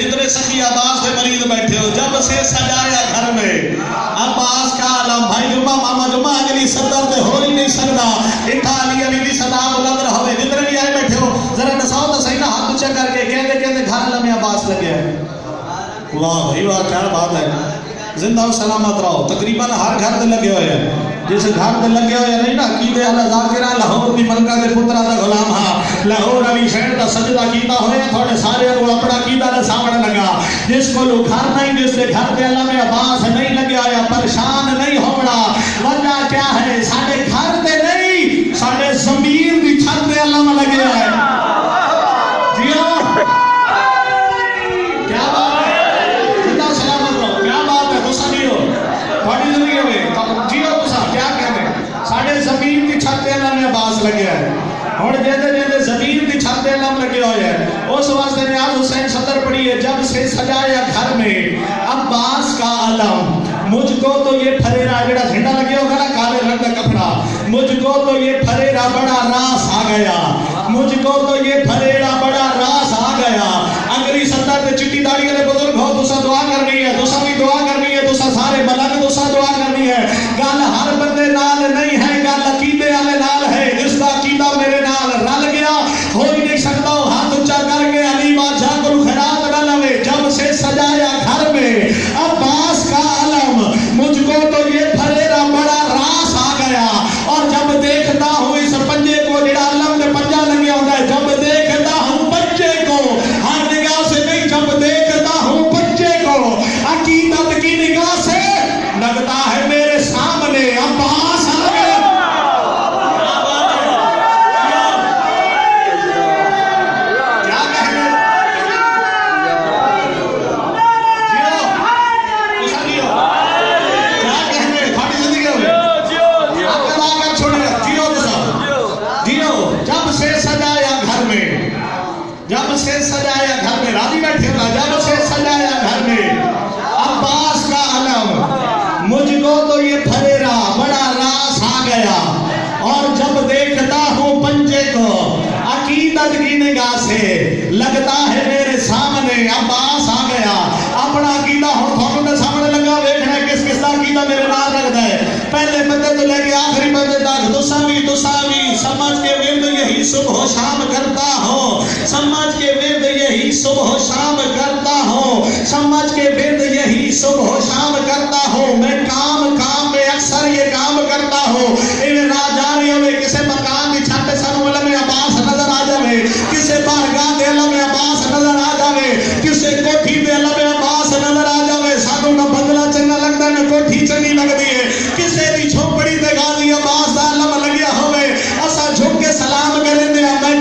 جتنے سخی عباس کے مریض بیٹھے ہو، جب سے سجایا گھر میں عباس کا عالم، بھائی جمعہ ماما جمعہ اگلی صدر تے ہو ہی نہیں سکتا، اٹھا علی علی دی صدا بلند رہے، جتنے بھی آئے بیٹھے ہو ذرا نساؤ تو صحیح نا ہاتھ اونچا کر کے کہتے گھر عالم عباس لگے ہے۔ واہ بھائی واہ کیا بات ہے، زندہ و سلامت رہو۔ تقریباً ہر گھر دے لگے ہوئے ہیں، جس گھر دے لگے ہوئے نہیں نا عقیدے والا ذاکرہ لاہور دی ملکہ دے پترا دا غلام ہاں، لاہور علی شہر دا سجدہ کیتا ہوئے تھوڑے سارے کو اپنا عقیدہ دے سامنے لگا، جس کو لو گھر نہیں، جس کے گھر دے علم عباس نہیں لگے ہویا پریشان نہیں ہونا۔ وجہ کیا ہے؟ سارے گھر دے نہیں، سارے زمین دی چھت دے علم لگے ہوئے۔ جیو کیا بات ہے، زندہ سلامت رہو، کیا بات ہے، دوسرا نہیں ہو تھوڑی زندگی میں جیو دوسرا کیا کہنے ساڑھے زمین کی چھت دے علم عباس لگے ہے۔ اور جیدے جیدے زمین کی چھت دے علم لگے ہوئے ہیں، اس واسطے نیاز حسین صدر پڑھی ہے، جب سے سجایا گھر میں عباس کا علم، مجھ کو تو یہ پھریرا جڑا جھنڈا لگے ہوگا نا کالے رنگ کا کپڑا، مجھ کو تو یہ پھریرا بڑا راس آ گیا، مجھ کو تو یہ پھریرا بڑا راس آ گیا۔ اگلی صدر تے چٹی داڑھی والے بزرگ ہو، دوسرا دعا کرنی ہے، دوسرا بھی دعا کرنی ہے، دوسرا سارے ملک دوسرا دعا کرنی ہے۔ گل ہر بندے نال نہیں ہے، گل عقیدے والے نال ہے، جس کا عقیدہ میرے نال رل گیا ہو ہی نہیں سکتا، ہاتھ اونچا کر کے علی بادشاہ کو خیرات نہ لوے۔ جب سے سجایا گھر میں عباس کا علم، مجھ کو تو یہ پھریرا بڑا راس آ گیا، اور جب دیکھتا ہوں اس پنجے کو جڑا علم نے پنجا لگیا ہوتا ہے، جب دیکھتا ہوں پنجے کو ہر نگاہ سے نہیں، جب دیکھتا ہوں پنجے کو عقیدت کی نگاہ سے لگتا ہے میرے سامنے عباس آ گیا۔ جب سے سجایا گھر میں راضی بیٹھے ہونا، جب سے سجایا گھر میں عباس کا علم، مجھ کو تو یہ پھریرا بڑا راس آ گیا، اور جب دیکھتا ہوں پنجے کو عقیدت کی نگاہ سے لگتا ہے میرے سامنے عباس آ گیا۔ اپنا عقیدہ ہوں تھوڑوں نے سامنے لگا، دیکھنا ہے کس کس کا عقیدہ میرے نال رکھتا ہے، پہلے بندے تو لے کے آخری بندے تک دوساوی سمجھ کے ورد یہی صبح و شام کرتا ہوں، سمجھ کے ورد یہی صبح و شام کرتا ہوں، سمجھ کے ورد یہی صبح و شام کرتا ہوں، میں کام میں اکثر یہ کام کرتا ہوں، انہیں راہ جاری ہوئے کسے مکان کی چھت سن علم عباس نظر آ جاوے، کسے بارگاہ دے علم عباس نظر آ جاوے، کسے کوٹھی دے علم عباس نظر آ جاوے، سانوں نہ بنگلہ چنگا لگتا ہے نہ کوٹھی چنگی لگتی ہے، کسے دی جھوپڑی تے غازی عباس دا علم لگیا ہوئے، اسا جھک کے سلام کریں دے، میں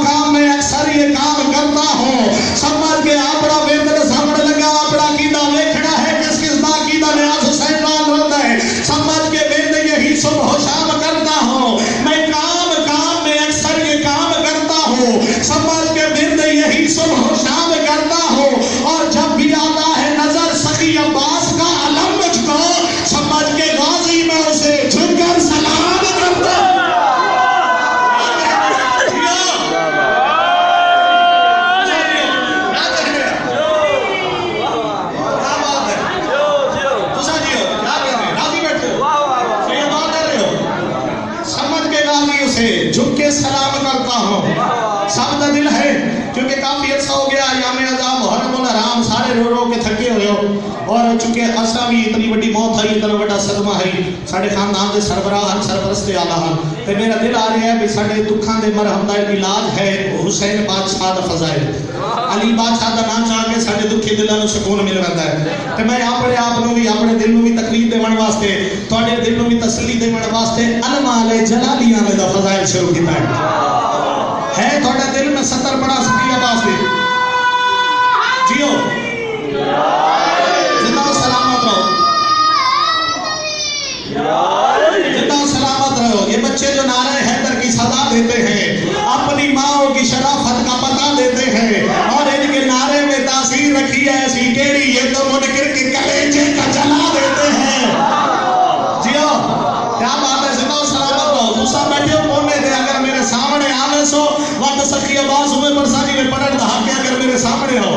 کام میں اکثر یہ کام کرتا ہوں، سمجھ کے اپنا ورد سامنے لگا، اپنا عقیدہ دیکھنا ہے کس کس دا عقیدہ نیاز حسین نال رہتا ہے، سمجھ کے ورد یہی صبح و شام کرتا ہوں، میں کام میں اکثر یہ کام کرتا ہوں، سمجھ کے ورد یہی صبح و شام کرتا ہوں، اور جب بھی آتا ہے نظر سخی عباس کا علم مجھ کو، سمجھ کے غازی میں اسے جھک کر سلام کرتا ہوں۔ جھک کے سلام کرتا ہوں، سب کا دل ہے کیونکہ کافی عرصہ ہو گیا، ایام عذاب محرم الحرام سارے رو رو کے تھکے ہوئے ہو، اور چونکہ اسرا بھی اتنی بڑی موت ہے، اتنا بڑا صدمہ ہے، سارے خاندان دے سربراہ سرپرست اعلیٰ ہیں، تے میرا دل آ رہا ہے کہ سارے دکھاں دے مرہم دا علاج ہے حسین بادشاہ دا فضائل، علی بادشاہ دا نام چاہ کے سارے دکھی دلوں نوں سکون مل رہتا ہے، تے میں اپنے آپ نوں بھی اپنے دل نوں بھی تکلیف دیون واسطے، تواڈے دل نوں بھی تسلی دیون واسطے علماء علیہ جلالیاں علیہ دا فضائل شروع کیتا ہے تھوڑا دل میں 70 بڑا سکی عباس دے جیو زندہ و سلامت رہو، زندہ و سلامت رہو۔ یہ بچے جو نعرہ حیدر کی صدا دیتے ہیں، اپنی ماں کی شرافت کا پتہ دیتے ہیں، اور ان کے نعرے میں تاثیر رکھی ہے ایسی ٹیڑھی، یہ تو منکر کے کلیجے کا جلا دیتے ہیں۔ جیو کیا بات ہے، زندہ و سلامت رہو۔ دوسرا بیٹھے ہو کونے دے، اگر میرے سامنے آنے سو وقت سخی عباس ہوئے پر ساجی میں پڑھن دہا کے اگر میرے سامنے ہو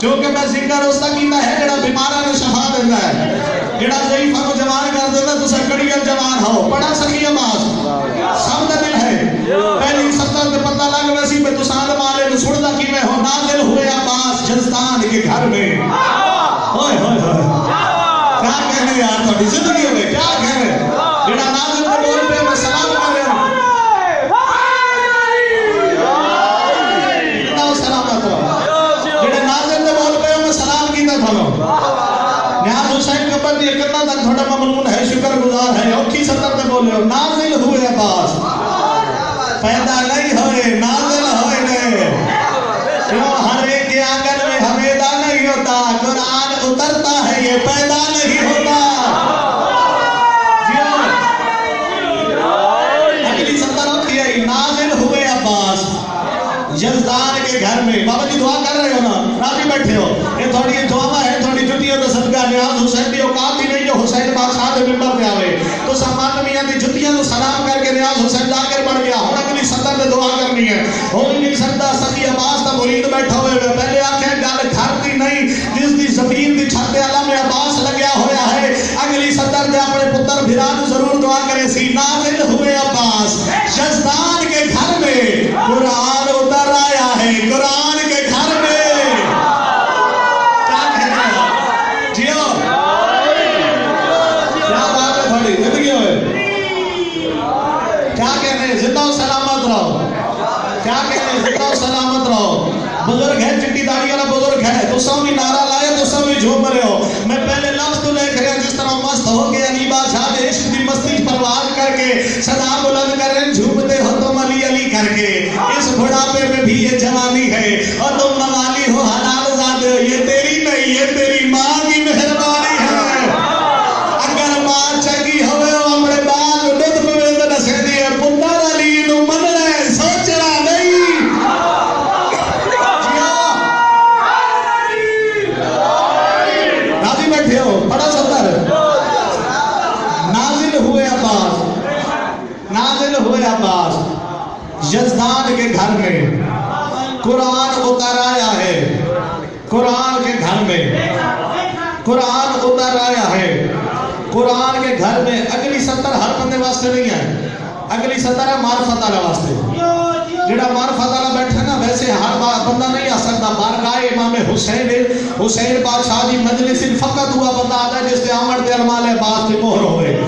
کیونکہ میں ذکر اس تک کیتا ہے جڑا بیماراں نوں شفا دیندا ہے جڑا ضعیفاں نوں جوان کر دیندا تساں کڑیاں جوان ہو پڑھا سکی عباس سب دا دل ہے پہلی سطر تے پتہ لگ ویسی پہ تساں مالے نوں سندا کیویں ہو نازل ہوئے عباس جزدان کے گھر میں ہوئے ہوئے ہوئے کیا کہنے یار تھوڑی زندگی میں کیا کہنے جڑا نازل دے بول پہ میں سلام کر رہا ہوں اتنا سلامت رہو جڑا نازل دے بول پہ میں سلام کیتا تھانو نیاز حسین قبر دی کتنا تک تھوڑا ممنون ہے شکر گزار ہے اوکھی سطر دے بولے ہو نازل ہوئے عباس پیدا نہیں ہوئے نازل ہوئے نے کیوں ہر ایک کے آنگن میں حمیدہ نہیں ہوتا قرآن اترتا ہے یہ پیدا نہیں ہوتا اگلی سطر ہوتی ہے نازل ہوئے عباس یزدان کے گھر میں بابا جی دعا کر رہے ہو نا راضی بیٹھے ہو یہ تھوڑی دعا ہے تھوڑی جتیوں کا صدقہ نیاز حسین دی اوقات ہی نہیں جو حسین بادشاہ دے ممبر پہ آوے تو سامان میاں دی جتیاں کو سلام کر کے نیاز حسین جا کر بڑھ گیا ہوں اگلی سطر میں دعا کرنی ہے ہو ہی نہیں سکتا سخی عباس دا مرید بیٹھا ہوئے پہلے آنکھیں گل گھر دی نہیں جس دی زمین دی چھت عالم میں عباس لگیا ہوا ہے اگلی سطر میں اپنے پتر بھیران ضرور دعا کرے سی نازل ہوئے عباس یزدان کے گھر میں قرآن اتر آیا ہے قرآن کے گھر میں کیا کہنا ہے جیو کیا بات ہے تھوڑی زندگی ہوئے کیا کہنے ہیں زندہ و سلامت رہو کیا کہنے ہیں زندہ و سلامت رہو بزرگ ہے چٹی داڑھی والا بزرگ ہے تو سب بھی نعرہ لائے تو سب بھی جھوم رہے ہو میں پہلے لفظ تو لکھ رہا جس طرح مست ہو کے علی بادشاہ دے عشق دی مستی پرواز کر کے صدا بلند کر رہے جھومتے ہو تم علی علی کر کے اس بڑھاپے میں بھی یہ جوانی ہے اور تم موالی ہو حلال زاد یہ تیری نہیں یہ تیری ماں کی مہربانی ہے اگر ماں چنگی ہوئے ہو اپنے باغ لطف میں تو نسے دیئے پتر علی نو من رہے سوچنا نہیں راضی بیٹھے ہو بڑا سطر نازل ہوئے عباس نازل ہوئے عباس یزدان کے گھر میں قرآن اتر آیا ہے قرآن کے گھر میں قرآن اتر آیا ہے قرآن کے گھر میں اگلی سطر ہر بندے واسطے نہیں ہے اگلی سطر ہے معرفت اللہ واسطے جڑا معرفت اللہ بیٹھا نا ویسے ہر بندہ نہیں آ سکتا بارگاہ امام حسین بادشاہ دی مجلس فقط ہوا بندہ آتا ہے جس نے آمد دے المال عباس دی مہر ہوئے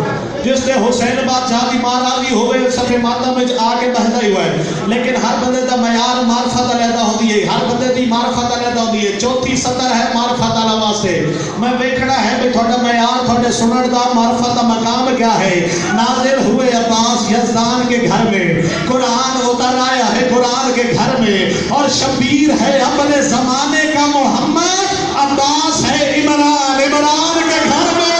جس نے حسین بادشاہ دی مہراضی ہوئے صفحے ماتم میں آ کے بہدا ہی ہوا ہے لیکن ہر بندے دا معیار معرفت علیحدہ ہوتی ہے ہر بندے دی معرفت علیحدہ ہوتی ہے چوتھی سطر ہے معرفت اللہ واسطے میں ویکھنا ہے کہ تھوڑا معیار تھوڑے سنن دا معرفت دا مقام کیا ہے نازل ہوئے عباس یزدان کے گھر میں قرآن اتر آیا ہے قرآن کے گھر میں اور شبیر ہے اپنے زمانے کا محمد عباس ہے عمران عمران کے گھر میں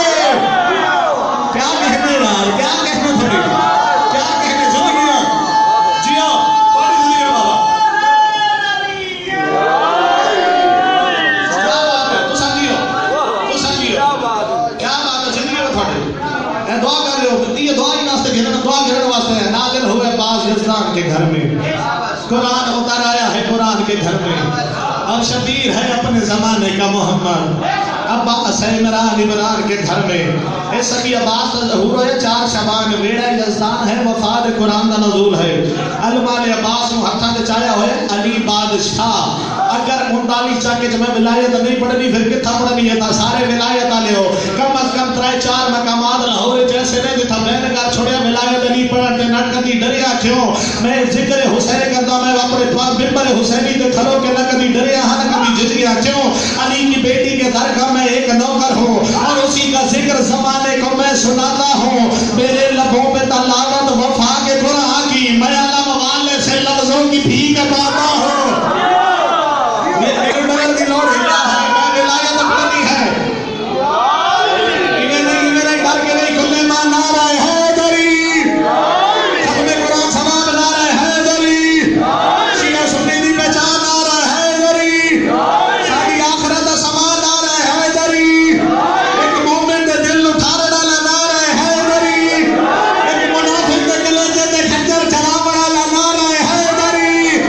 کیا کہنے یار کیا کہنے تھوڑی کیا کہنے زندگی جیو پڑی زندگی بابا کیا بات ہے تو سنگیو کیا بات ہے زندگی میں تھوڑی دعا کر رہے ہو یہ دعا ہی واسطے گھرنا دعا گھرنا واسطے ہے نازل ہوئے عباس یزدان کے گھر میں قرآن اتر آیا ہے قرآن کے گھر میں اور شبیر ہے اپنے زمانے کا محمد عباس ہے عمران کے گھر میں اس سکی عباس ظہور ہے 4 شعبان ویڑا یزدان ہے وفاد قرآن دا نزول ہے المال عباس نو ہتھاں تے چایا ہوئے علی بادشاہ اگر 39 چاہ کے جمع ولایت نہیں پڑھنی پھر کتھا پڑھنی ہے تا سارے ولایت آلے ہو کم از کم 3-4 مقامات لاہور جیسے نے جتھا میں نے کہا چھوڑیا ولایت نہیں پڑھن تے نٹ کدی ڈریا کیوں میں ذکر حسین کرتا میں اپنے ممبر حسینی تے کھلو کے نہ کبھی ڈریا ہاں نہ کبھی جھجھیا کیوں علی کی بیٹی کے در کا میں ایک نوکر ہوں اور اسی کا ذکر زمانے کو میں سناتا ہوں میرے لبوں پہ تلاوت وفا کے قرآن کی میں علم والے سے لفظوں کی بھیک پاتا ہوں میرے ڈر کی لوڑ ہلا ہے میں ولایت پڑھنی ہے انہیں نہیں میرے ڈر کے نہیں کھلے ماں نعرہ حیدری ختم قرآن سماع نعرہ حیدری شیعہ سنی دی پہچان نعرہ حیدری ساری آخرت سماع نعرہ حیدری ایک مومن دے دل اٹھارے ڈالا نعرہ حیدری ایک منافق دے گلے دے خنجر چلا بڑا نعرہ حیدری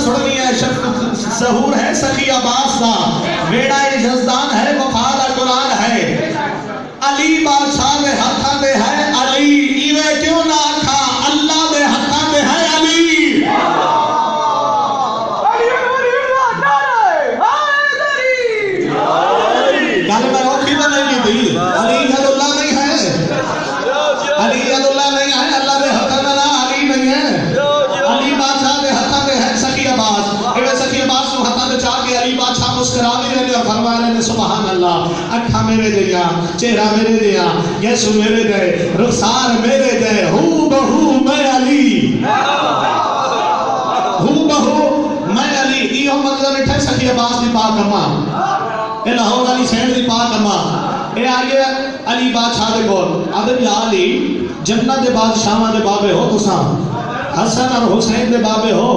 سننی ہے ظہور ہے سخی عباس دا ویڑا جزدان ہے وفاد قرآن ہے علی بادشاہ دے ہتھاں دے ہے علی ایویں کیوں نہ آکھا اللہ دے ہتھاں دے ہے علی گل میں اوکھی تو نہیں دی علی ید اللہ نہیں ہے علی ید اللہ نہیں ہے اللہ دے ہتھاں دے علی نہیں ہے علی بادشاہ دے ہتھاں دے ہے سخی عباس ایویں سخی عباس نو ہتھاں دے چاہ کے علی بادشاہ مسکرا بھی رہے اور فرما رہے ہیں سبحان اللہ اکھا میرے دیا چہرہ میرے دیا یسو میرے دے رخسار میرے دے ہو بہو میں علی ہو بہو میں علی ایہو مطلب اٹھے سخی عباس دی پاک اما اے لاہور علی سینڈ دی پاک اما اے آگے علی بادشاہ دے بول آدم یا علی جنت دے بادشاہاں دے بابے ہو تساں حسن اور حسین دے بابے ہو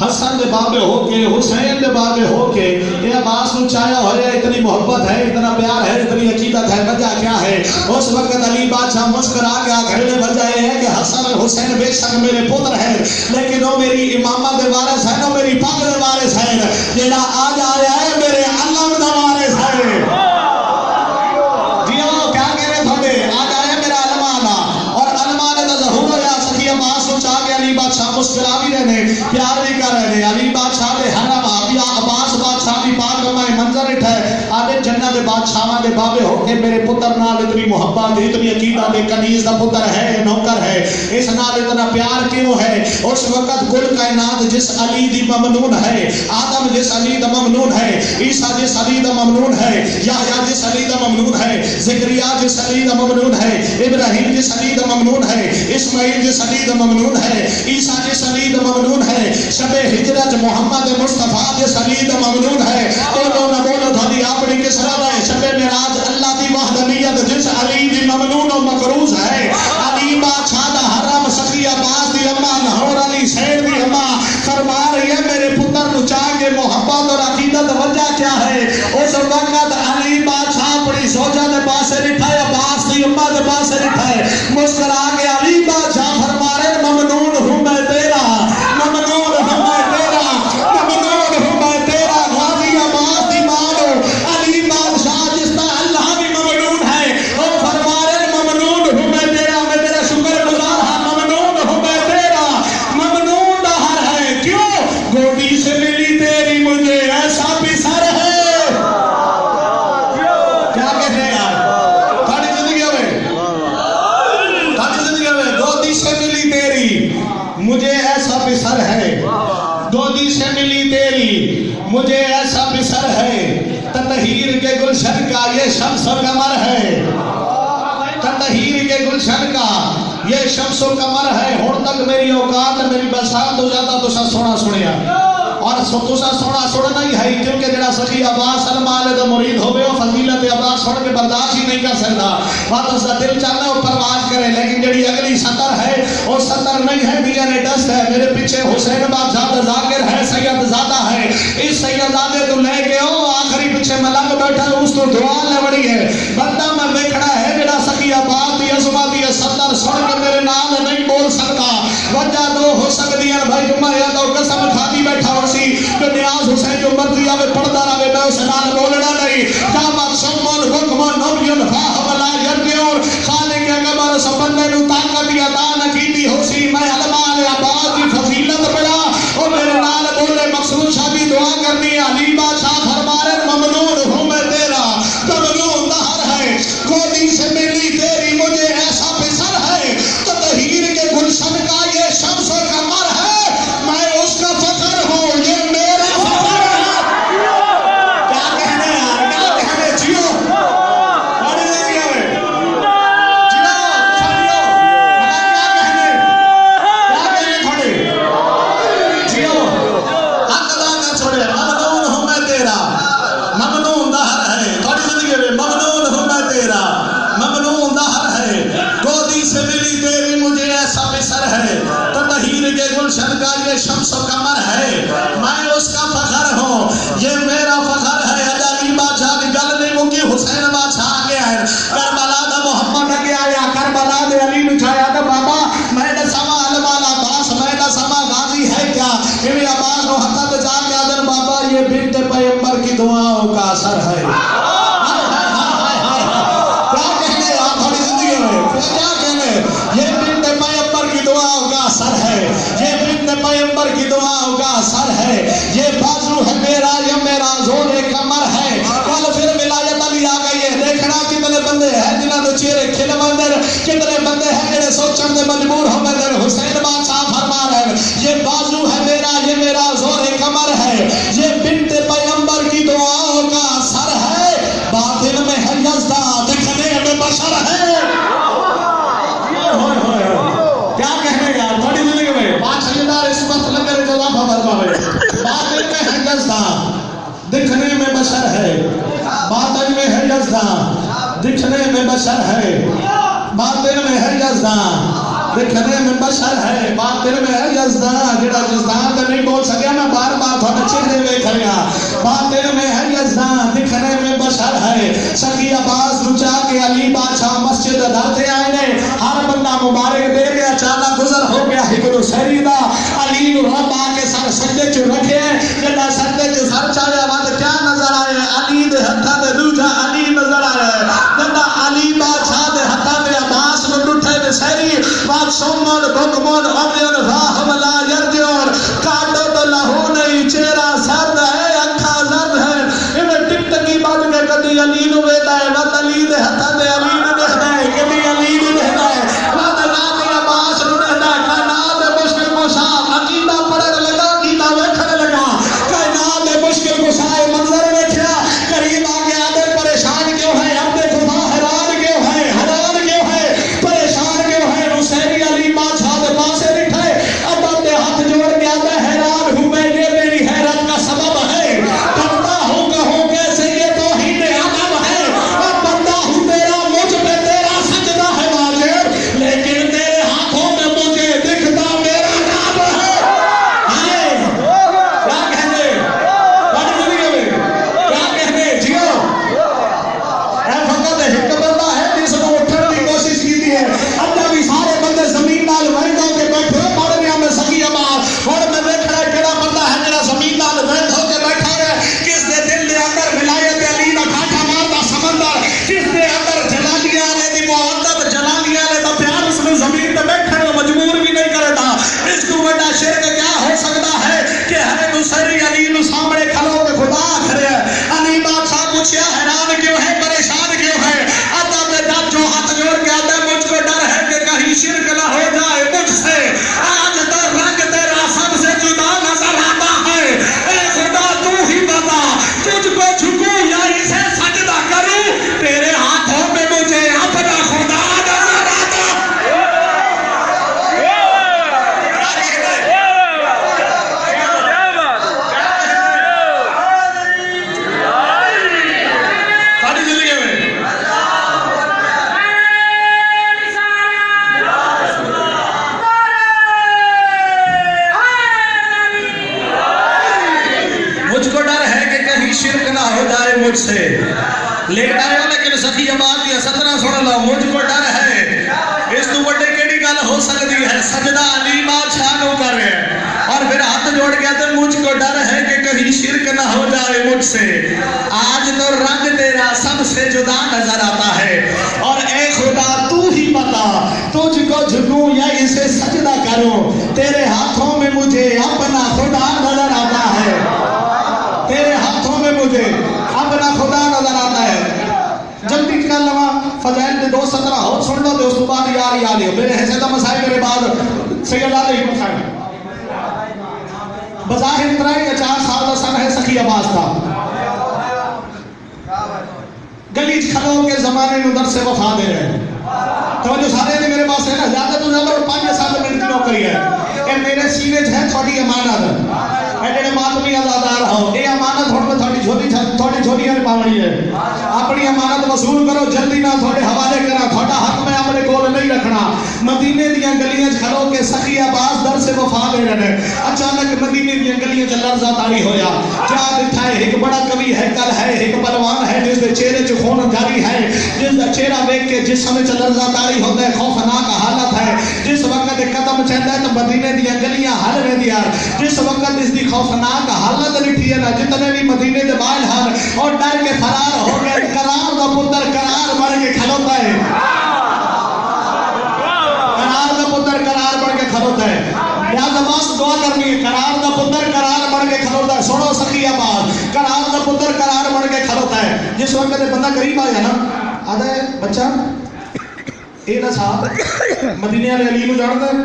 حسن دے بابے ہو کے حسین دے بابے ہو کے یہ عباس نو چاہیا ہویا اتنی محبت ہے اتنا پیار ہے اتنی عقیدت ہے وجہ کیا ہے اس وقت علی بادشاہ مسکرا گیا گھڑے وجہ یہ ہے کہ حسن اور حسین بے شک میرے پتر ہیں لیکن وہ میری امامہ دے وارث ہیں وہ میری پاک دے وارث ہیں جیڑا آج آیا ہے میرے علم دے وارث ہے جیو کیا کہہ رہے تھوڑے آج آیا میرا علمانہ اور علمانہ دا ظہور ہویا سخی عباس نو چاہ کے علی بادشاہ مسکرا بھی رہنے پیار بھی کر رہے علی بادشاہ دے حرم آبیا عباس بادشاہ دی پاک ہمیں منظر اٹھائے آدھے جنت دے بادشاہاں دے بابے ہو کے میرے پتر نال اتنی محبت اتنی عقیدت دے کنیز دا پتر ہے نوکر ہے اس نال اتنا پیار کیوں ہے اس وقت کل کائنات جس علی دی ممنون ہے آدم جس علی دا ممنون ہے عیسیٰ جس علی دا ممنون ہے یحییٰ جس علی دا ممنون ہے زکریا جس علی دا ممنون ہے ابراہیم جس علی دا ممنون ہے اسماعیل جس علی دا ممنون ہے عیسیٰ جس علی دا ممنون ہے شب ہجرت محمد مصطفیٰ جس علی دا ممنون ہے بولو نہ بولو دھولی اپنی کس رب ہے شب معراج اللہ دی وحدانیت جس علی دی ممنون و مقروض ہے علی بادشاہ دا حرم سخی عباس دی اماں لاہور علی سیر دی اماں فرما رہی ہے میرے پتر نو چاہ کے محبت اور عقیدت وجہ کیا ہے اس وقت علی بادشاہ اپنی زوجہ دے پاسے نٹھائے عباس دی اماں دے پاسے نٹھائے مسکرا کے علی بادشاہ فرما رہے ممنون ہوں میں تیرا ممنون ہوں میں تیرا ممنون ہوں میں تیرا غازی عباس دی مانو علی بادشاہ جس کا اللہ بھی ممنون ہے وہ فرما رہے ممنون ہوں میں تیرا شکر گزار ہاں ممنون ہوں میں تیرا ممنون دہر ہے کیوں گودی سے ملی تیری مجھے ایسا بھی سر ہے کیا کہتے ہیں یار تھوڑی زندگی میں گودی سے ملی تیری مجھے ایسا بھی سر ہے گودی سے ملی تیری مجھے ایسا بھی سر ہے تطہیر کے گلشن کا یہ شمس و قمر ہے تطہیر کے گلشن کا یہ شمس و قمر ہے ہون تک میری اوقات میری بسات ہو جاتا تو سا سونا سنیا اور تو سا سونا سونا ہی ہے کیونکہ جڑا سخی عباس علماء دا مرید ہوئے وہ فضیلت عباس سن کے برداشت ہی نہیں کر سکتا بات اس کا دل چاہتا ہے وہ پرواز کرے لیکن جڑی اگلی سطر ہے وہ سطر نہیں ہے دیا نے ڈسٹ ہے میرے پیچھے حسین بادشاہ ذاکر ہے سید زادہ ہے اس سید زادے تو لے کے ہو آخری پیچھے ملنگ بیٹھا اس تو دعا لے بڑی ہے بندہ میں دیکھنا ہے جڑا سخی عباس دی عظمت دی سطر سن کے میرے نام نہیں بول سکتا وجہ دو ہو سکتی ہے بھائی جمعہ یا تو قسم کھاتی بیٹھا ہو سی کہ نیاز حسین جو مرضی آوے پڑھتا رہے میں اسے نال بولنا نہیں جامت سمن حکمن نبیون فاہم لا یردیون خالق اکبر سبندے نو طاقت یا دان کیتی ہو سی میں علمان عباس کی فضیلت پڑھا اور میرے نال بولے مقصود شادی دعا کرنی ہے علی بادشاہ فرمارے ممنون ہوں میں تیرا ممنون دہر ہے گودی سے ملی تیری مجھے ایسا بسر ہے تطہیر کے گلشن کا یہ شمس و قمر ہے میں اس کا فخر ہوں یہ میرا فخر ہے کیا کہنے یار کیا کہنے جیو پڑھ لیں گے جیو سمجھو کیا کہنے تھوڑے جیو حق دا کا چھوڑے ممنون ہوں میں تیرا ممنون دہر ہے تھوڑی زندگی میں ممنون ہوں میں تیرا ممنون دہر ہے گودی سے ملی تیری مجھے ایسا بسر ہے تطہیر کے گلشن کا یہ شمس و قمر ہے میں اس کا فخر ہوں یہ میرا فخر ہے علی بادشاہ کی گل نہیں مکی حسین بادشاہ آگے آئے کربلا دا محمد آگے آیا کربلا دے علی نچھایا دا بابا میں دا سما علمان عباس میں دا سما غازی ہے کیا کہ عباس نو حتی پیغمبر کی دعاؤں کا اثر ہے. یہ بازو ہے میرا، یہ میرا زور کمر ہے. کل پھر ولایت علی آ گئی ہے. دیکھنا کتنے بندے ہیں جنہاں دے چہرے کھل مندر، کتنے بندے ہیں جنہیں سوچن دے مجبور ہو گئے. حسین بادشاہ فرما رہے ہیں یہ بازو ہے میرا، یہ میرا زور کمر ہے. یہ بنت پیغمبر کی دعاؤں کا اثر ہے. باطن میں ہے یزدہ، دکھنے میں بشر ہے. کیا کہنے یار تھوڑی زندگی میں بات سجدار اس وقت لگ رہے جواب خبر پاوے. باطن میں ہے یزدہ، دکھنے میں بشر ہے. باطن میں ہے یزدہ، دکھنے میں بشر ہے. باطن میں ہے یزدہ، دکھنے میں بشر ہے. باطن میں ہے یزدہ، جڑا یزدان تے نہیں بول سکیا میں بار بار تھوڑے چہرے ویکھ رہا. باطن میں ہے یزدہ، دکھنے میں بشر ہے. سخی عباس رچا کے علی بادشاہ مسجد در تے آئے نے. ہر بندہ مبارک دے گیا، چالا گزر ہو گیا. ہکڑو سہری دا علی نو رب آ کے سر سجدے چ رکھے. جڑا سجدے چ سر چایا ود کیا نظر آئے؟ علی دے ہتھاں تے دوجا علی نظر آیا. جڑا علی بادشاہ دے ہتھاں تے عباس نو ڈٹھے تے سہری بات سومن بکمن عمرن راہ ولا یرجون. کاٹو تو لہو نہیں، چہرہ سرد ہے، اکھاں زرد ہے. انہیں ٹک ٹکی بج کے کدی علی نو ویدا ہے، ود علی دے ہتھاں تے علی نو ویکھدا ہے، کدی علی نو ویکھدا ہے، ود نام عباس نو ویکھدا ہے. کائنات دے مشکل کشا عقیدہ پڑھن لگا، عقیدہ ویکھن لگا. کائنات دے مشکل کشا منظر ویکھیا، قریب آ کے آدھے پریشان کیوں ہے؟ اپنے خدا حیران کیوں ہے؟ حیران کیوں ہے؟ پریشان کیوں ہے؟ حسین علی بادشاہ دے پاسے بیٹھے، اب اپنے ہاتھ جوڑ کے آدھے حیران ہوں میں، یہ میری حیرت کا سبب ہے. بندہ ہوں کہوں کیسے یہ توحید عدم ہے. اور بندہ ہوں تیرا، مجھ پہ تیرا سجدہ ہے واجب، لیکن تیرے ہاتھوں میں مجھے دکھتا میرا رب ہے. کیا کہنے بڑی زندگی میں کیا کہنے جیو. اے فقط ایک بندہ ہے جس نے اٹھنے کی کوشش کی ہے. اب جب بھی سارے بندے زمین نال وینڈ ہو کے بیٹھے پڑھنے میں سکی عباس اور میں دیکھ رہا ہے کیڑا بندہ ہے جڑا زمین نال وینڈ ہو کے بیٹھا ہے. کس دے دل دے اندر ولایت علی دا کھاٹا مارتا سمندر، کس دے اندر جلالیہ علیہ دی محبت، جلالیہ علیہ دا پیار اس نے زمین تے بیٹھنے میں مجبور بھی نہیں کرتا. اس کو بڑا شرک کیا ہو سکتا ہے کہ ہر نصری علی نو سامنے کھلو کے خدا کھڑے ہے. علی بادشاہ پوچھیا حیران کیوں ہے، پریشان کیوں ہے؟ آدھا میں جب جو ہاتھ جوڑ کے آدھا مجھ کو ڈر ہے کہ کہیں شرک نہ ہو جائے مجھ سے. آج تو رنگ تیرا سب سے جدا نظر آتا ہے. اے خدا تو ہی بتا، تجھ کو جھکوں یا اسے سجدہ کروں؟ تیرے ہاتھوں میں مجھے اپنا خدا نظر آتا. ساری زندگی میں مجھ کو ڈر ہے کہ کہیں شرک نہ ہو جائے مجھ سے. لیٹ آئے ہو لیکن سخی آباد کی سترہ سن لو. مجھ کو ڈر ہے، اس تو بڑے کیڑی گل ہو سکتی ہے؟ سجدہ علی بادشاہ نو کر رہے ہیں اور پھر ہاتھ جوڑ کے آتے مجھ کو ڈر ہے کہ کہیں شرک نہ ہو جائے مجھ سے. آج تو رنگ تیرا سب سے جدا نظر آتا ہے. اور اے خدا تو ہی بتا، تجھ کو جھکوں یا اسے سجدہ کروں؟ تیرے ہاتھوں میں مجھے اپنا خدا نظر آتا ہے. تیرے ہاتھوں میں مجھے اپنا خدا نظر آتا ہے. جلدی کر لوا فضائل دے 2:17 اور سن لو. اس بعد یار یاد ہے میرے حصے کا مسائل میرے بعد سید علی مسائل. بظاہر اتنا ہی 4 سال کا سن ہے سخی عباس کا. گلی کھلو کے زمانے میں در سے وفا دے رہے ہیں. توجہ سارے نے میرے پاس ہے نا، زیادہ تو زیادہ 5 سال میں کی نوکری ہے. اے میرے سینے ہے تھوڑی امانت. اے جڑے ماتمی آزادار ہو، اے امانت ہن میں تھوڑی جھولی نے پاونی ہے. اپنی امانت وصول کرو، جلدی نہ تھوڑے حوالے کرا. تھوڑا حق میں اپنے کول نہیں رکھنا. مدینے دیاں گلیاں کھلو کے سخی عباس در سے وفا دے رہے ہیں. اچانک مدینے دیاں گلیاں چ لرزہ طاری ہویا. کیا دکھا ہے؟ ایک بڑا کبھی ہیکل ہے، ایک پہلوان ہے جس دے چہرے چ خون جاری ہے، جس دا چہرہ دیکھ کے جسم چ لرزہ طاری ہوتا ہے. خوفناک حالت ہے. جس وقت قدم چلتا ہے تو مدینے دیاں گلیاں ہل رہی ہیں. جس وقت اس دی خوفناک حالت لکھی ہے نا، جتنے بھی مدینے دے بائل ہن اور ڈر کے فرار ہو گئے. قرار دا پتر قرار بن کے کھلوتا ہے. قرار دا پتر قرار بن کے کھلوتا ہے. لہذا واسطہ دعا کر کھلوتا ہے. سنو سخی عباس کرار کا پتر کرار بن کے کھلوتا ہے. جس وقت بندہ قریب آیا نا آدھا ہے بچہ اے نا صاحب مدینے والے علی کو جانتا ہے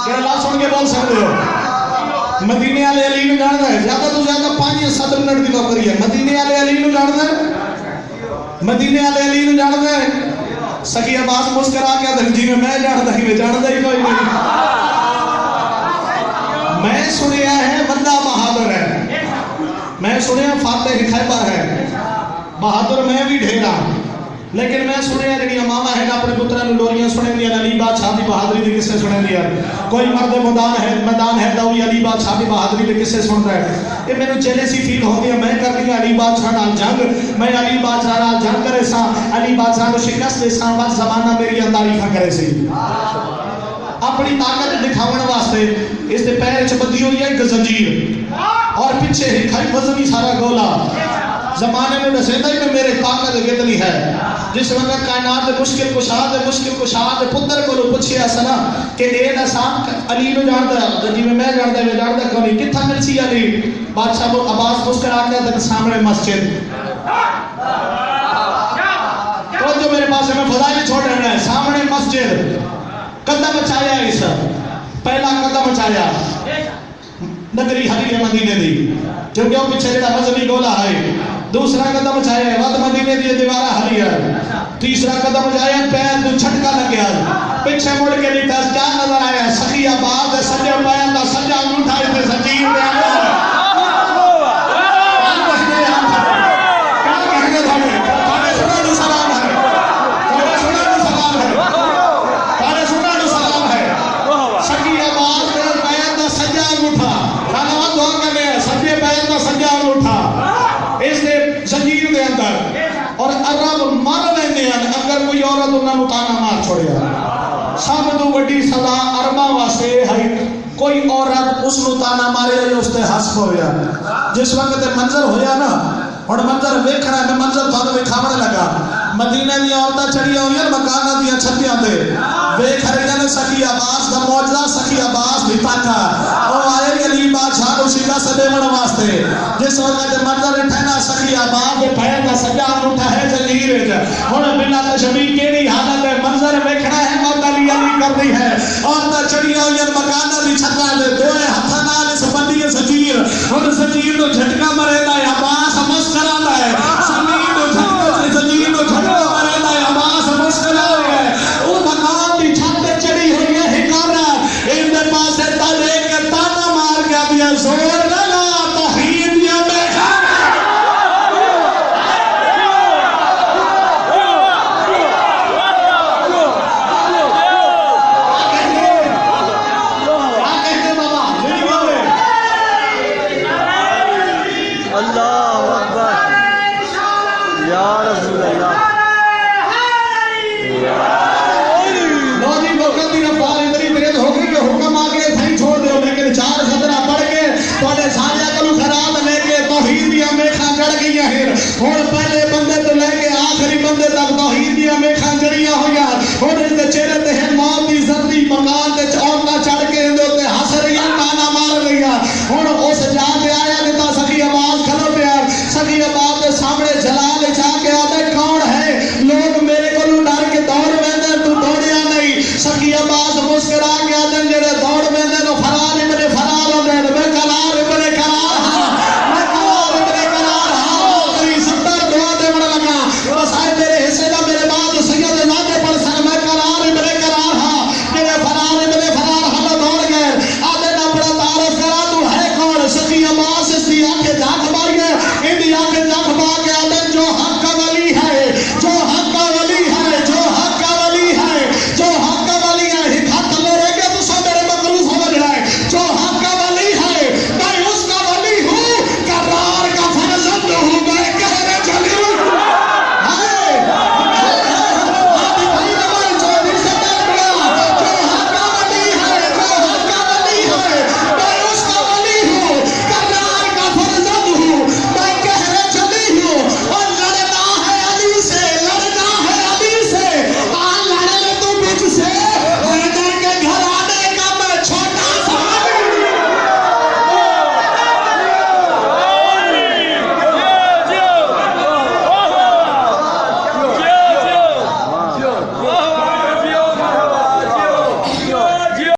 کیا اللہ سن کے بول سکتے ہو مدینے والے علی کو جانتا ہے زیادہ تو زیادہ 5-7 منٹ کی نوکری ہے مدینے والے علی کو جانتا ہے مدینے والے علی کو جانتا ہے. سخی عباس مسکرا کے آدھا جی میں جانتا ہی میں جانتا ہی کوئی نہیں. میں سنیا ہے بندہ بہادر ہے میں سنیا فاتح خیبر ہے بہادر میں بھی ڈھیرا لیکن میں سنیا جڑی ماما ہے اپنے پترا نو ڈوریاں سنے دیا علی بادشاہ دی بہادری دی قصے سنے دیا. کوئی مرد میدان ہے تو علی بادشاہ دی بہادری دے قصے سن رہا ہے. یہ میرے چہرے سی فیل ہوتی ہے میں کر دیا علی بادشاہ نال جنگ میں علی بادشاہ نال جنگ کرے سا علی بادشاہ کو شکست دے سا بس زمانہ میری تعریفاں کرے سی اپنی طاقت دکھاون واسطے. اس دے پیر چ بدی ہوئی ہے ایک زنجیر اور پیچھے ہی کھائی وزنی سارا گولا. زمانے میں دسیتا ہی کہ میرے طاقت کتنی ہے. جس وقت کائنات مشکل کشاد پتر کو پوچھیا سنا کہ اے نسام علی نو جانتا ہے جی میں جانتا کیوں نہیں کتھا مل سی علی. بادشاہ کو عباس مسکرا کے سامنے مسجد تو جو میرے پاس ہے میں فضائل چھوڑ رہنا ہے سامنے مسجد قدم اچھایا اس پہلا قدم اچھایا نگری حلی ہے مدینے دی کیونکہ وہ پیچھے جڑا وزنی گولا ہے. دوسرا قدم اچھایا ہے ود مدینے دی دیوارہ حلی ہے. تیسرا قدم اچھایا پیر تو چھٹکا لگیا پیچھے مڑ کے نہیں تھا کیا نظر آیا سخی عباس سجے پیر دا سجا انگوٹھا تے زنجیر دے اندر اور عرب مر لیندے ہیں اگر کوئی عورت انہاں نوں تانا مار چھوڑیا. سب تو بڑی سزا عرباں واسطے ہے کوئی عورت اس نوں تانا مارے یا اس تے حسب ہویا. جس وقت منظر ہویا نا ہن منظر ویکھنا ہے منظر تھانوں وکھاون لگا. مدینے دی عورتاں چڑھیاں ہوئیاں مکاناں دیاں چھتیاں تے ویکھ رہیاں نے سخی عباس دا معجزہ سخی عباس دی طاقت او آئے علی بادشاہ نوں شکست دیون واسطے. جس وقت منظر ٹھہنا سخی عباس دے پیر دا سجا انگوٹھا ہے زنجیر وچ ہن بلا تشبیہ کیڑی حالت ہے منظر ویکھنا ہے موت علی کر دی ہے. عورتاں چڑھیاں ہوئیاں مکاناں دی چھتاں تے دوئے